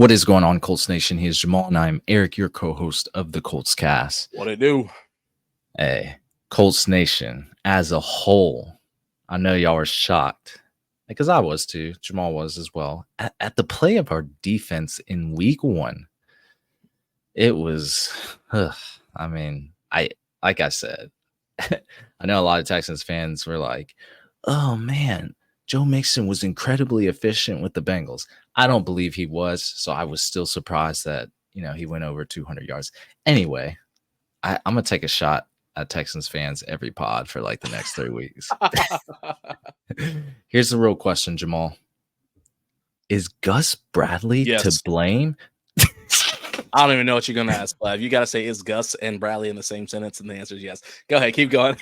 What is going on, Colts Nation? He is Jamal, and I'm Eric, your co-host of the Colts Cast. What it do? Hey, Colts Nation as a whole, I know y'all are shocked, because I was too. Jamal was as well. At the play of our defense in Week 1, it was. Like I said, I know a lot of Texans fans were like, "Oh man, Joe Mixon was incredibly efficient with the Bengals." I don't believe he was, so I was still surprised that, he went over 200 yards. Anyway, I'm going to take a shot at Texans fans every pod for like the next 3 weeks. Here's the real question, Jamal. Is Gus Bradley to blame? I don't even know what you're going to ask, Flav. You got to say, is Gus and Bradley in the same sentence? And the answer is yes. Go ahead. Keep going.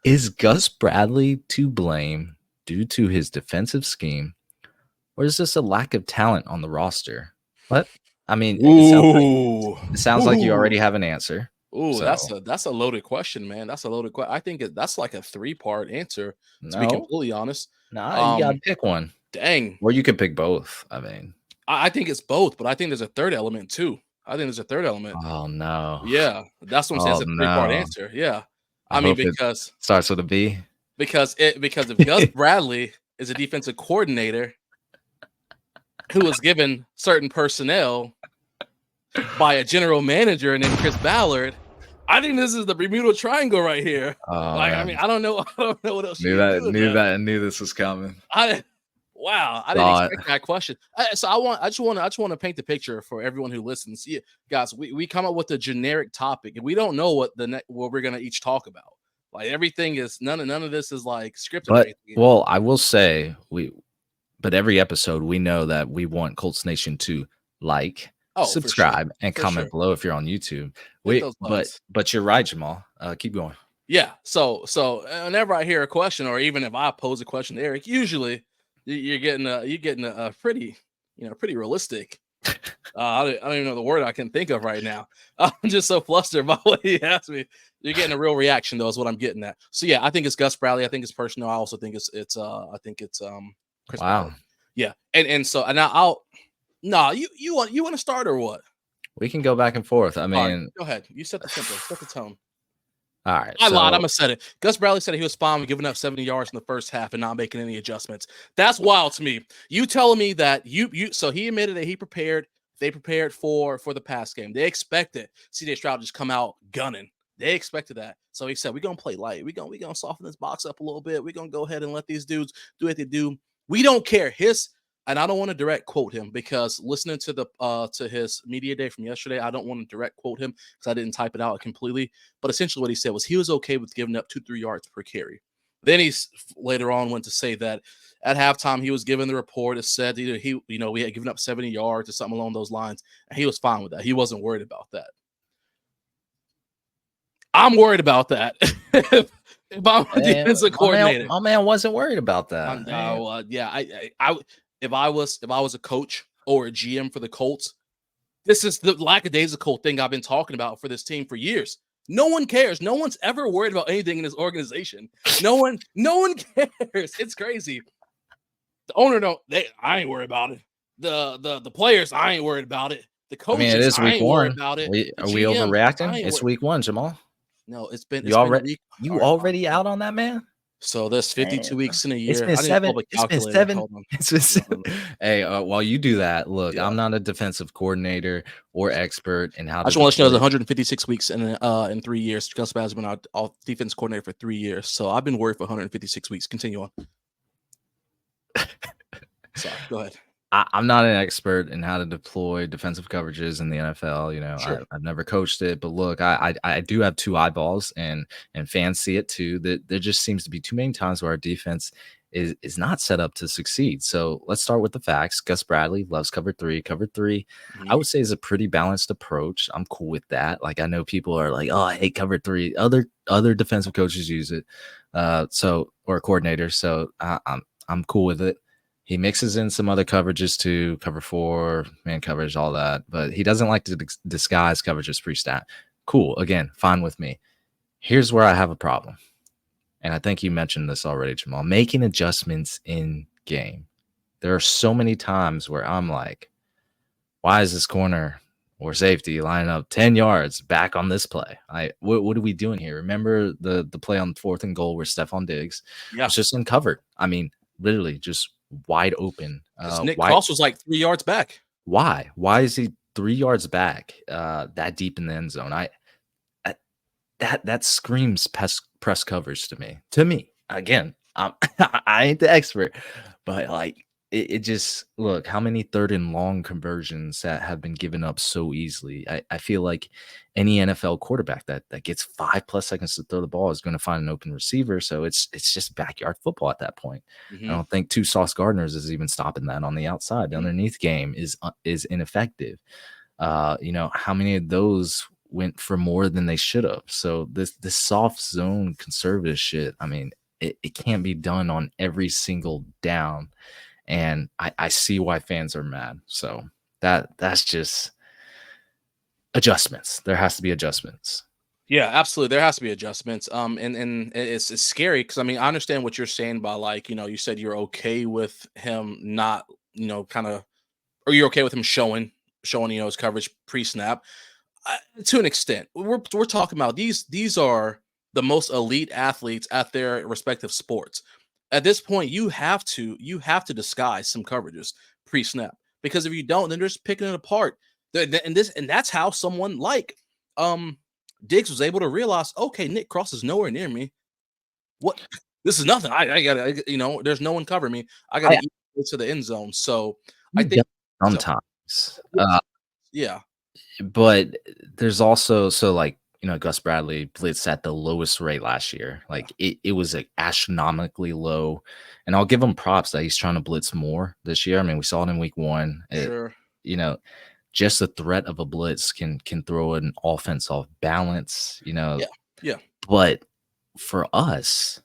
Is Gus Bradley to blame due to his defensive scheme, or is this a lack of talent on the roster? What? I mean, it sounds like you already have an answer. Ooh, so. that's a loaded question, man. That's a loaded question. I think that's like a 3-part answer, to be completely honest. Nah, you got to pick one. Dang. Or you could pick both. I mean, I think it's both, but I think there's a third element too. Oh, no. Yeah, that's what I'm saying. It's a 3-part answer. Yeah. I mean, because it starts with a B. Because if Gus Bradley is a defensive coordinator who was given certain personnel by a general manager named Chris Ballard, I think this is the Bermuda Triangle right here. I mean, I don't know what else. Knew this was coming. I didn't expect that question. So I just want to paint the picture for everyone who listens. Yeah, guys, we come up with a generic topic, and we don't know what we're gonna each talk about. Like everything is none of this is like scripted. But I will say but every episode we know that we want Colts Nation to like, subscribe, and comment below if you're on YouTube. But you're right, Jamal. Keep going. Yeah. So whenever I hear a question, or even if I pose a question to Eric, usually you're getting a pretty realistic. I don't even know the word I can think of right now. I'm just so flustered by what he asked me. You're getting a real reaction, though, is what I'm getting at. So yeah, I think it's Gus Bradley. I think it's personal. I also think it's Chris Ballard. Yeah, and so now you want to start or what? We can go back and forth. I mean, right, go ahead. You set the tempo, set the tone. All right. I lied. I'm gonna set it. Gus Bradley said he was fine with giving up 70 yards in the first half and not making any adjustments. That's wild to me. You telling me that so he admitted that they prepared for the pass game. They expected CJ Stroud to just come out gunning. They expected that. So he said, we're gonna play light. We're gonna soften this box up a little bit. We're gonna go ahead and let these dudes do what they do. We don't care. And I don't want to direct quote him, because listening to his media day from yesterday, I don't want to direct quote him because I didn't type it out completely. But essentially what he said was he was okay with giving up 2-3 yards per carry. Then he later on went to say that at halftime he was given the report. It said either we had given up 70 yards or something along those lines, and he was fine with that. He wasn't worried about that. I'm worried about that. If I'm a defensive coordinator, my man wasn't worried about that. If I was a coach or a GM for the Colts, this is the lackadaisical thing I've been talking about for this team for years. No one cares. No one's ever worried about anything in this organization. No one cares. It's crazy. The owner I ain't worried about it. The players, I ain't worried about it. The coaches, it is week 1. About it. Are we overreacting? It's week 1, Jamal. No, it's been. You already out on that, man? So there's 52 weeks in a year. It's been 7. It's been 7. Hey, while you do that, look, I'm not a defensive coordinator or expert in how. I just want to let you know there's 156 weeks in 3 years. Gus Ballard has been our defense coordinator for 3 years. So I've been worried for 156 weeks. Continue on. Sorry, go ahead. I'm not an expert in how to deploy defensive coverages in the NFL. Sure. I've never coached it, but look, I do have 2 eyeballs, and fans see it too. That there just seems to be too many times where our defense is not set up to succeed. So let's start with the facts. Gus Bradley loves cover 3. Cover 3, I would say, is a pretty balanced approach. I'm cool with that. Like, I know people are like, oh, I hate cover 3. Other defensive coaches use it, or coordinators. So I'm cool with it. He mixes in some other coverages too, cover 4, man coverage, all that. But he doesn't like to disguise coverages pre-snap. Cool. Again, fine with me. Here's where I have a problem. And I think you mentioned this already, Jamal. Making adjustments in game. there are so many times where I'm like, why is this corner or safety lining up 10 yards back on this play? What are we doing here? Remember the play on 4th and goal where Stephon Diggs Yeah, was just uncovered. I mean, literally just wide open. because Nick Why Cross was like 3 yards back. why? Why is he 3 yards back that deep in the end zone? I that screams press coverage to me. To me, again, I ain't the expert, but like it just look how many 3rd and long conversions that have been given up so easily. I feel like any NFL quarterback that gets 5+ seconds to throw the ball is going to find an open receiver. So it's just backyard football at that point. I Mhm, don't think two Sauce Gardners is even stopping that on the outside. The mhm. underneath game is ineffective. How many of those went for more than they should have? So this soft zone conservative shit, I mean, it can't be done on every single down. And I see why fans are mad. So that's just adjustments. There has to be adjustments. Yeah, absolutely. There has to be adjustments. And it's scary because I mean I understand what you're saying by like you said you're okay with him not kind of or you're okay with him showing his coverage pre snap to an extent. We're talking about these are the most elite athletes at their respective sports. At this point, you have to disguise some coverages pre snap because if you don't, then they're just picking it apart. And that's how someone like um Diggs was able to realize, okay, Nick Cross is nowhere near me. What this is nothing. I gotta, there's no one covering me. I gotta I eat to the end zone. So I He think does so. sometimes. Yeah, But there's also like, Gus Bradley blitzed at the lowest rate last year. yeah, Like it was like astronomically low. And I'll give him props that he's trying to blitz more this year. I mean, we saw it in week 1. sure. You know, just the threat of a blitz can throw an offense off balance, Yeah, yeah, but for us,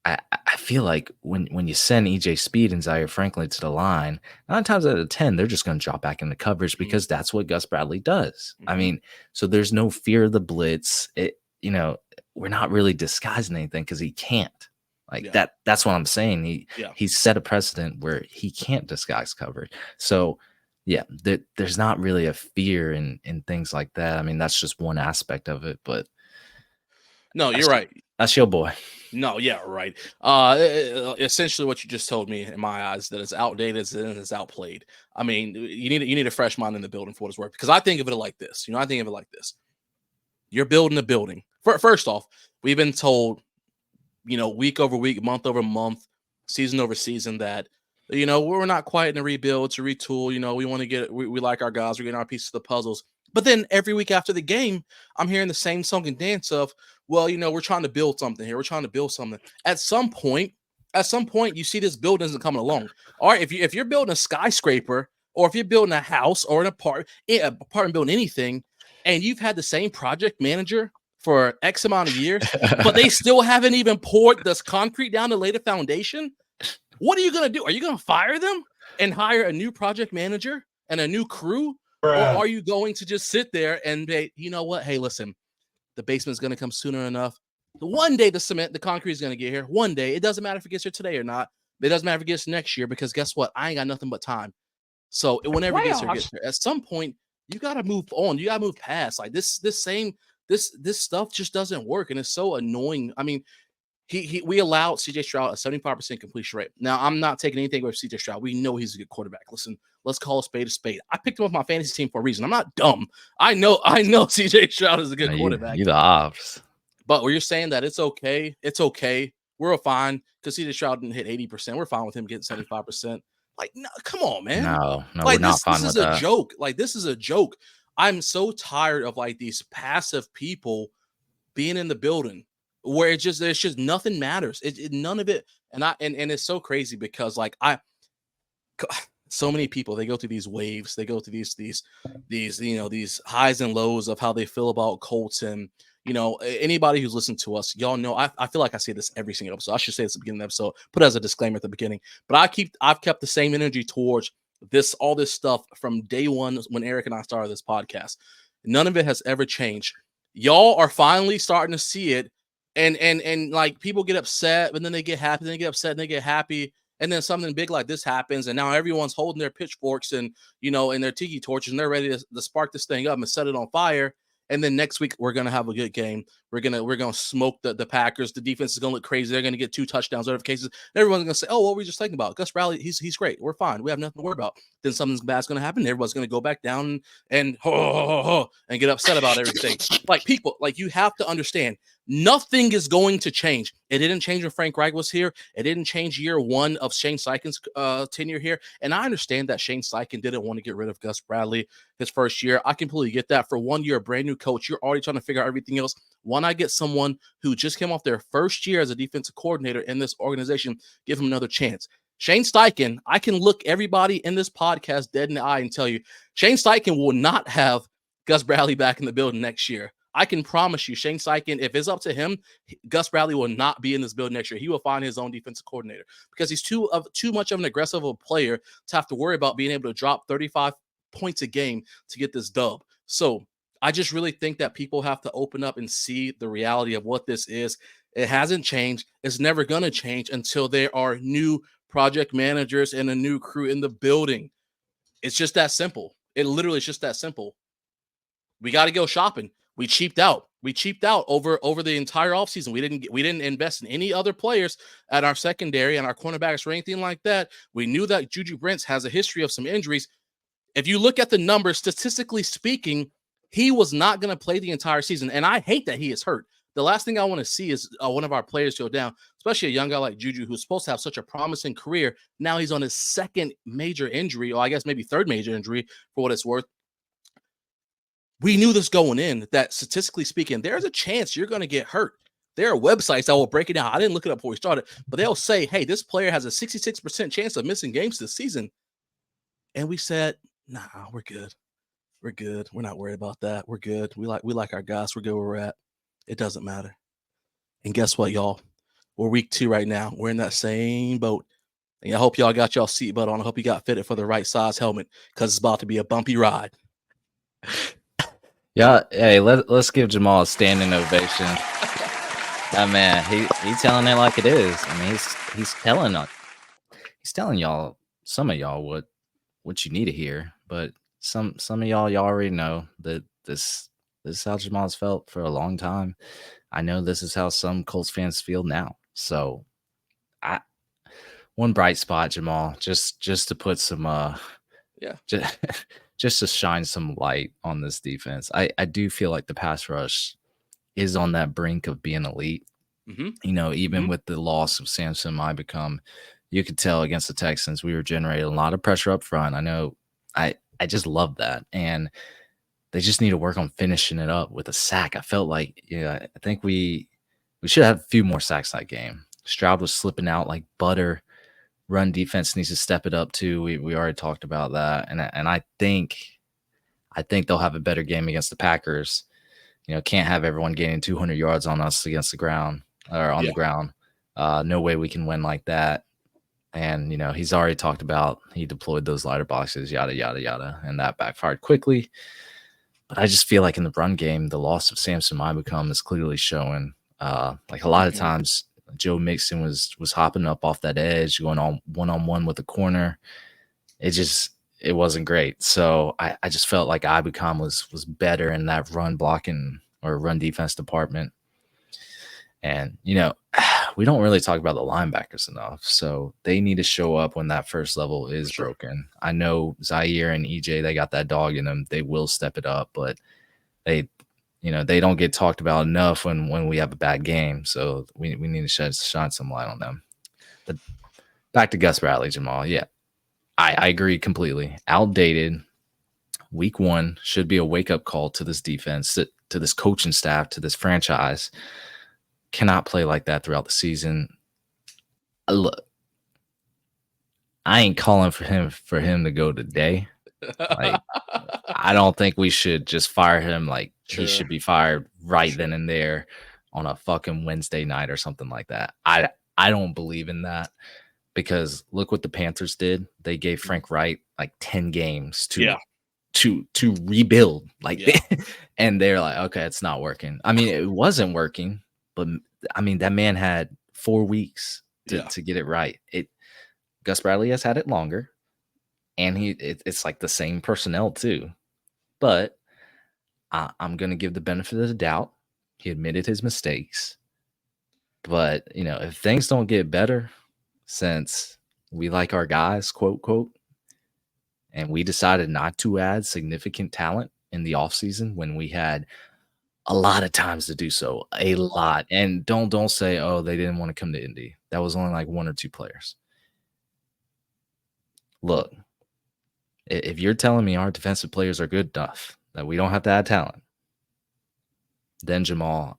I feel like when you send EJ Speed and Zaire Franklin to the line, 9 times out of 10, they're just gonna drop back into coverage mhm, because that's what Gus Bradley does. I mhm, mean, so there's no fear of the blitz. We're not really disguising anything because he can't. Like yeah, that's what I'm saying. yeah. He's set a precedent where he can't disguise coverage. So yeah, there's not really a fear in things like that. I mean, that's just one aspect of it, but No, you're that's right. that's your boy. No, yeah, right. Essentially, what you just told me, in my eyes, that it's outdated and it's outplayed. I mean, you need a fresh mind in the building for what it's worth. Because I think of it like this. I think of it like this. You're building a building. First off, we've been told, week over week, month over month, season over season, that we're not quite in a rebuild, to retool. We want to we like our guys, we're getting our pieces of the puzzles. But then every week after the game, I'm hearing the same song and dance of, well, we're trying to build something here. We're trying to build something. At some point, you see this building isn't coming along. All right, if you're building a skyscraper, or if you're building a house or an apartment building anything, and you've had the same project manager for X amount of years, but they still haven't even poured this concrete down to lay the foundation. What are you going to do? Are you going to fire them and hire a new project manager and a new crew? Or Bruh. are you going to just sit there and be, you know what? Hey, listen, the basement's going to come sooner enough. One day the concrete is going to get here. One day. It doesn't matter if it gets here today or not. It doesn't matter if it gets next year, because guess what? I ain't got nothing but time. So whenever it gets here, Playoffs. at some point, you got to move on. You got to move past. Like this stuff just doesn't work, and it's so annoying. I mean, we allowed CJ Stroud a 75% completion rate. Now, I'm not taking anything away from CJ Stroud. We know he's a good quarterback. Listen, let's call a spade a spade. I picked him up my fantasy team for a reason. I'm not dumb. I know CJ Stroud is a good quarterback. You the ops. But where you're saying that it's okay. We're fine because CJ Stroud didn't hit 80%. We're fine with him getting 75%. Like, no, come on, man. No, we're Like not this fine is with a that. joke. Like, this is a joke. I'm so tired of like these passive people being in the building where there's just nothing matters. None of it. And it's so crazy because like so many people, they go through these waves, they go through these highs and lows of how they feel about Colts. And anybody who's listened to us, y'all know I feel like I say this every single episode. I should say this at the beginning of the episode, put it as a disclaimer at the beginning. But I've kept the same energy towards all this stuff from day one when Eric and I started this podcast. None of it has ever changed. Y'all are finally starting to see it, and like people get upset, but then they get happy, then they get upset, and they get happy. And then something big like this happens, and now everyone's holding their pitchforks and and their tiki torches, and they're ready to spark this thing up and set it on fire. And then next week we're gonna have a good game. We're gonna smoke the Packers. The defense is gonna look crazy. They're gonna get 2 touchdowns, whatever cases. Everyone's gonna say, "Oh, what were we just thinking about? Gus Bradley, he's great. We're fine. We have nothing to worry about." Then something bad's gonna happen. Everyone's gonna go back down and and get upset about everything. Like people, like you have to understand, nothing is going to change. It didn't change when Frank Reich was here. It didn't change year 1 of Shane Steichen's tenure here. And I understand that Shane Steichen didn't want to get rid of Gus Bradley his first year. I completely get that. For 1 year, a brand new coach, you're already trying to figure out everything else. Why not get someone who just came off their first year as a defensive coordinator in this organization, give him another chance? Shane Steichen, I can look everybody in this podcast dead in the eye and tell you, Shane Steichen will not have Gus Bradley back in the building next year. I can promise you, Shane Steichen, if it's up to him, Gus Bradley will not be in this building next year. He will find his own defensive coordinator because he's too much of an aggressive of a player to have to worry about being able to drop 35 points a game to get this dub. So I just really think that people have to open up and see the reality of what this is. It hasn't changed. It's never going to change until there are new project managers and a new crew in the building. It's just that simple. It literally is just that simple. We got to go shopping. We cheaped out. We cheaped out over the entire offseason. We didn't invest in any other players at our secondary and our cornerbacks or anything like that. We knew that Juju Brents has a history of some injuries. If you look at the numbers, statistically speaking, he was not going to play the entire season. And I hate that he is hurt. The last thing I want to see is one of our players go down, especially a young guy like Juju, who's supposed to have such a promising career. Now he's on his second major injury, or I guess maybe third major injury for what it's worth. We knew this going in, that statistically speaking, there's a chance you're going to get hurt. There are websites that will break it down. I didn't look it up before we started, but they'll say, hey, this player has a 66% chance of missing games this season. And we said, nah, we're good. We're good. We're not worried about that. We're good. We like our guys. We're good where we're at. It doesn't matter. And guess what, y'all? We're week 2 right now. We're in that same boat. And I hope y'all got y'all seatbelt on. I hope you got fitted for the right size helmet because it's about to be a bumpy ride. Yeah, hey, let's give Jamal a standing ovation. That man, he's telling it like it is. I mean, he's telling y'all, some of y'all, what you need to hear, but some of y'all already know that this is how Jamal's felt for a long time. I know this is how some Colts fans feel now. So, one bright spot, Jamal, just to put some just to shine some light on this defense. I do feel like the pass rush is on that brink of being elite. Mm-hmm. Even with the loss of Samson Ibukam, you could tell against the Texans, we were generating a lot of pressure up front. I know I just love that. And they just need to work on finishing it up with a sack. I felt like, I think we should have a few more sacks that game. Stroud was slipping out like butter. Run defense needs to step it up too. We already talked about that, and I think they'll have a better game against the Packers. Can't have everyone gaining 200 yards on us against the ground or on the ground. No way we can win like that. And he's already talked about he deployed those lighter boxes, yada yada yada, and that backfired quickly. But I just feel like in the run game, the loss of Samson Ibukam is clearly showing. Like a lot of times, Joe Mixon was hopping up off that edge, going on one-on-one with the corner. It wasn't great. So I just felt like Ibukam was better in that run blocking or run defense department. And, we don't really talk about the linebackers enough. So they need to show up when that first level is broken. I know Zaire and EJ, they got that dog in them. They will step it up, but they don't get talked about enough when we have a bad game. So we need to shine some light on them. But back to Gus Bradley, Jamal. Yeah, I agree completely. Outdated. Week 1 should be a wake-up call to this defense, to this coaching staff, to this franchise. Cannot play like that throughout the season. Look, I ain't calling for him to go today. Like, I don't think we should just fire him. Like, he should be fired right then and there on a fucking Wednesday night or something like that. I don't believe in that, because look what the Panthers did. They gave Frank Wright like 10 games to rebuild. And they're like, okay, it's not working. I mean, it wasn't working, but I mean, that man had 4 weeks to get it right. Gus Bradley has had it longer, and it's like the same personnel too. But I'm gonna give the benefit of the doubt. He admitted his mistakes, but if things don't get better, since we like our guys, quote quote, and we decided not to add significant talent in the offseason when we had a lot of times to do so, a lot. And don't say, oh, they didn't want to come to Indy. That was only like 1 or 2 players. Look, if you're telling me our defensive players are good enough that we don't have to add talent, then Jamal,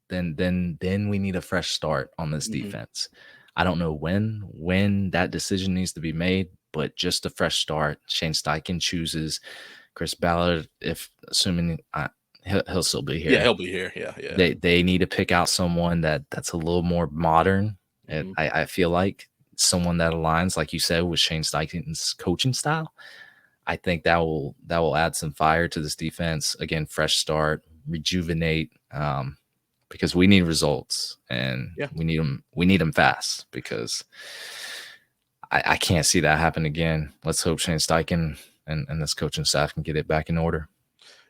then we need a fresh start on this defense. I don't know when that decision needs to be made, but just a fresh start. Shane Steichen chooses Chris Ballard, if assuming he'll still be here. Yeah, he'll be here. Yeah. They need to pick out someone that's a little more modern. And I feel like someone that aligns, like you said, with Shane Steichen's coaching style. I think that will add some fire to this defense. Again, fresh start, rejuvenate, because we need results, and we need them fast, because I can't see that happen again. Let's hope Shane Steichen and this coaching staff can get it back in order.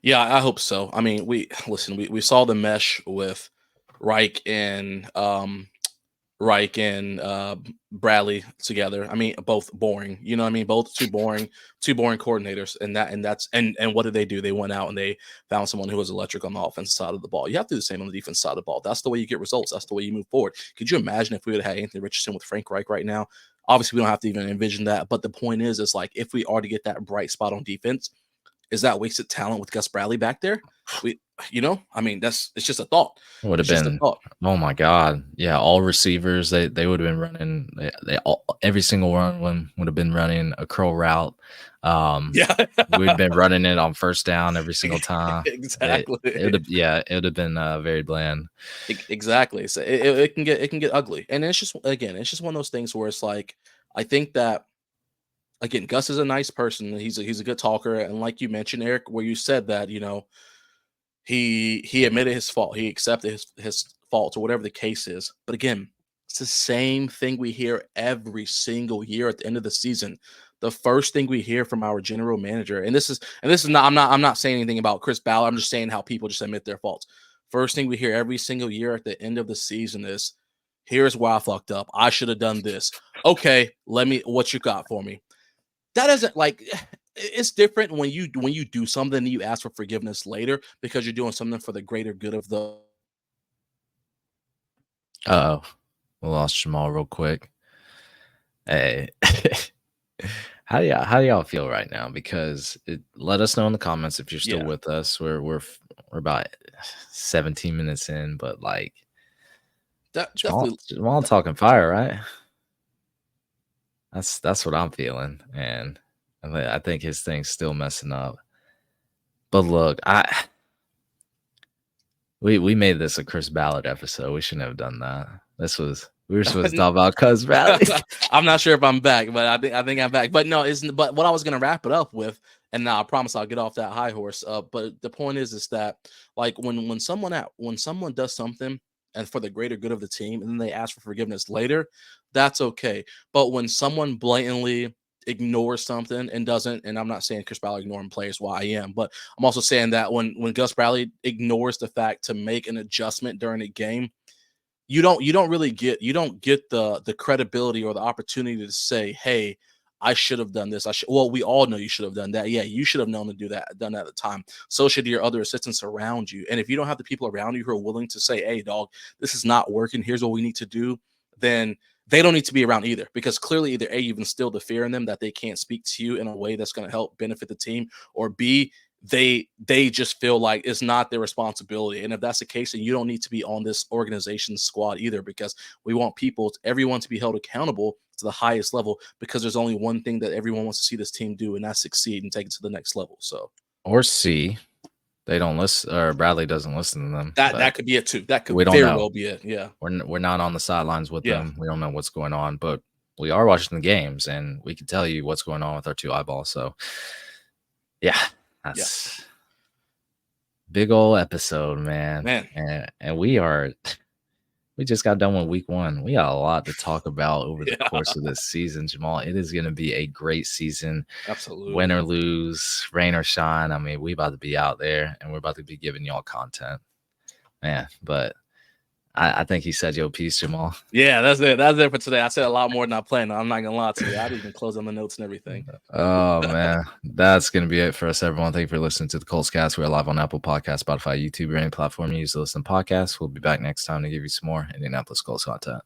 Yeah, I hope so. I mean, we saw the mesh with Reich and Bradley together. I mean, both boring. You know what I mean? Both two boring coordinators. And what did they do? They went out and they found someone who was electric on the offensive side of the ball. You have to do the same on the defense side of the ball. That's the way you get results. That's the way you move forward. Could you imagine if we would have had Anthony Richardson with Frank Reich right now? Obviously, we don't have to even envision that. But the point is like, if we are to get that bright spot on defense, is that wasted talent with Gus Bradley back there? I mean, it's just a thought. It would have been, oh my God. Yeah. All receivers, they would have been running. Every single one would have been running a curl route. We'd been running it on first down every single time. Exactly. It would have been very bland. Exactly. So it can get ugly. And it's just one of those things where it's like, I think that, again, Gus is a nice person. He's a good talker. And like you mentioned, Eric, where you said that, he admitted his fault. He accepted his fault or whatever the case is. But again, it's the same thing we hear every single year at the end of the season. The first thing we hear from our general manager, and this is not, I'm not saying anything about Chris Ballard. I'm just saying how people just admit their faults. First thing we hear every single year at the end of the season is, here's where I fucked up. I should have done this. Okay, what you got for me? That isn't like, it's different when you do something and you ask for forgiveness later because you're doing something for the greater good of the. Uh-oh, we lost Jamal real quick. Hey, how do y'all feel right now? Because let us know in the comments if you're still with us. We're about 17 minutes in, but like, Jamal talking fire, right? That's what I'm feeling, and I think his thing's still messing up. But look, we made this a Chris Ballard episode. We shouldn't have done that. We were supposed to talk about Cuz Bradley. I'm not sure if I'm back, but I think I'm back. But no, but what I was gonna wrap it up with, and now I promise I'll get off that high horse. But the point is that, like, when someone does something and for the greater good of the team, and then they ask for forgiveness later, that's okay. But when someone blatantly ignores something and doesn't, and I'm not saying Chris Ballard ignoring players, why I am, but I'm also saying that when Gus Bradley ignores the fact to make an adjustment during a game, you don't get the credibility or the opportunity to say, hey, I should have done this. Well, we all know you should have done that. Yeah, you should have known to done that at the time. So should your other assistants around you. And if you don't have the people around you who are willing to say, hey, dog, this is not working, here's what we need to do, then they don't need to be around either, because clearly either A, you've instilled the fear in them that they can't speak to you in a way that's going to help benefit the team, or B, they just feel like it's not their responsibility. And if that's the case, then you don't need to be on this organization's squad either, because we want everyone to be held accountable to the highest level, because there's only one thing that everyone wants to see this team do, and that's succeed and take it to the next level. So, or C, they don't listen, or Bradley doesn't listen to them. That could be it too. That could very well be it. Yeah. We're not on the sidelines with them. We don't know what's going on, but we are watching the games, and we can tell you what's going on with our two eyeballs. So yeah, that's big old episode, man. And we are We just got done with week 1. We got a lot to talk about over the Yeah, course of this season, Jamal. It is going to be a great season, win absolutely. or lose, rain or shine. I mean, we about to be out there and we're about to be giving y'all content, man. But I think he said your piece, Jamal. Yeah, that's it. That's it for today. I said a lot more than I planned. I'm not gonna lie to you. I'd even close on the notes and everything. Oh man, that's gonna be it for us, everyone. Thank you for listening to the Colts Cast. We're live on Apple Podcasts, Spotify, YouTube, or any platform you use to listen to podcasts. We'll be back next time to give you some more Indianapolis Colts content.